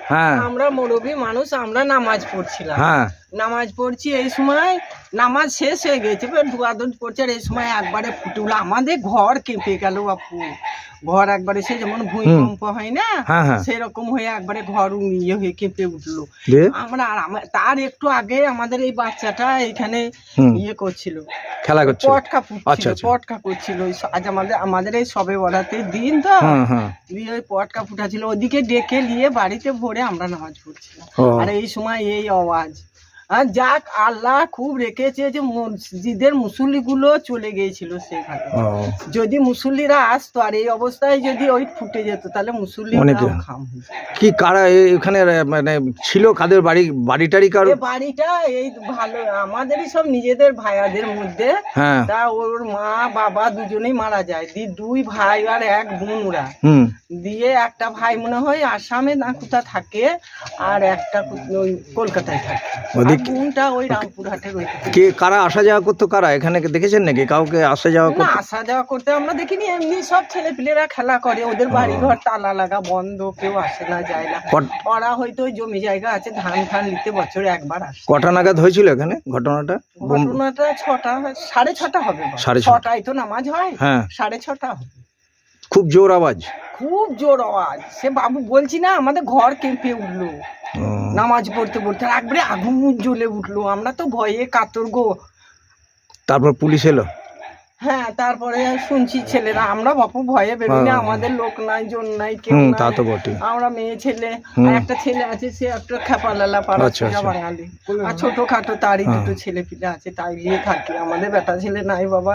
হ্যাঁ আমরা মুরব্বী মানুষ, আমরা নামাজ পড়ছিলাম। হ্যাঁ নামাজ পড়ছি, এই সময় নামাজ শেষ হয়ে গেছে, ধোয়াধুয়ি পড়ছে, আর এই সময় একবারে ফুটে উঠলো, আমাদের ঘর কেঁপে গেল বাপু। ঘর একবারে সে যেমন ভূমিকম্প হয় না, হ্যাঁ হ্যাঁ সেরকম হয়ে একবারে ঘর ইয়ে হয়ে কেঁপে উঠলো। দিয়ে আমরা তার একটু আগে আমাদের এই বাচ্চাটা এখানে ইয়ে করছিল, খেলা করছে। পটকা আচ্ছা, ফুটছিল, আচ্ছা। পটকা করছিল। আজ আমাদের এই সবে বরাতের দিন তো, হ্যাঁ হ্যাঁ দিয়ে ওই পটকা ফুটাছিল, ওদিকে ডেকে নিয়ে বাড়িতে ভরে আমরা নামাজ পড়ছিলাম। ও। আর এই সময় এই আওয়াজ। আর যাক আল্লাহ খুব রেখেছে যে মসজিদের মুসল্লি গুলো চলে গিয়েছিল সেখানে। ও, যদি মুসল্লিরা আসতো আর এই অবস্থায় যদি ওই ফুটে যেত, তাহলে মুসল্লিরা অনেকে। খাম হয়ে যেত। কি কারা এখানে মানে ছিল, কাদের বাড়িটারি কারো? এ বাড়িটা এই ভালো আমাদেরই সব নিজেদের ভাইয়াদের মধ্যে। হ্যাঁ তা ওর মা বাবা দুজনেই মারা যায়, দুই ভাই আর এক বোন ওরা। হুম দিয়ে একটা ভাই মনে হয় আসামে না কোথা থাকে, আর একটা ওই কলকাতায় থাকে, আর বোনটা ওই রামপুরহাটের ওই। কে কারা আসা যাওয়া করতো, কারা এখানে দেখেছেন নাকি কাউকে আসা যাওয়া না, করতো? আসা যাওয়া করতে আমরা দেখিনি, এমনি সব ছেলে পিলেরা খেলা করে, ওদের বাড়ি ঘর তালা লাগা বন্ধ, কেউ আসে না যায় না। ওরা হয়তো ওই জমি জায়গা আছে, ধান ফান নিতে বছরে একবার আসে। কটা নাগাদ হয়েছিল এখানে ঘটনাটা? ঘটনাটা 6টা 6:30 হবে, 6:30 6টায় তো নামাজ হয়, হ্যাঁ 6:30 হবে। খুব জোর আওয়াজ। খুব জোর আওয়াজ, সে বাবু বলছি না আমাদের ঘর কেঁপে উঠলো। ও, নামাজ পড়তে পড়তে একবারে আগুন জ্বলে উঠলো, আমরা তো ভয়ে কাতর গো। তারপর পুলিশ এলো? হ্যাঁ, তারপরে শুনছি ছেলেরা, আমরা বাপু ভয়ে বেরোনি, আমাদের লোক নাই জন নাই কেউ তা নাই, তো বটে। আমরা মেয়ে ছেলে। আর একটা ছেলে আছে, সে একটা খেপালালা পাড়া, আচ্ছা, আচ্ছা। বাঙালি, আর ছোটখাটো তারই দুটো ছেলে পিলে আছে, তাই নিয়ে থাকি, আমাদের বেটা ছেলে নাই বাবা।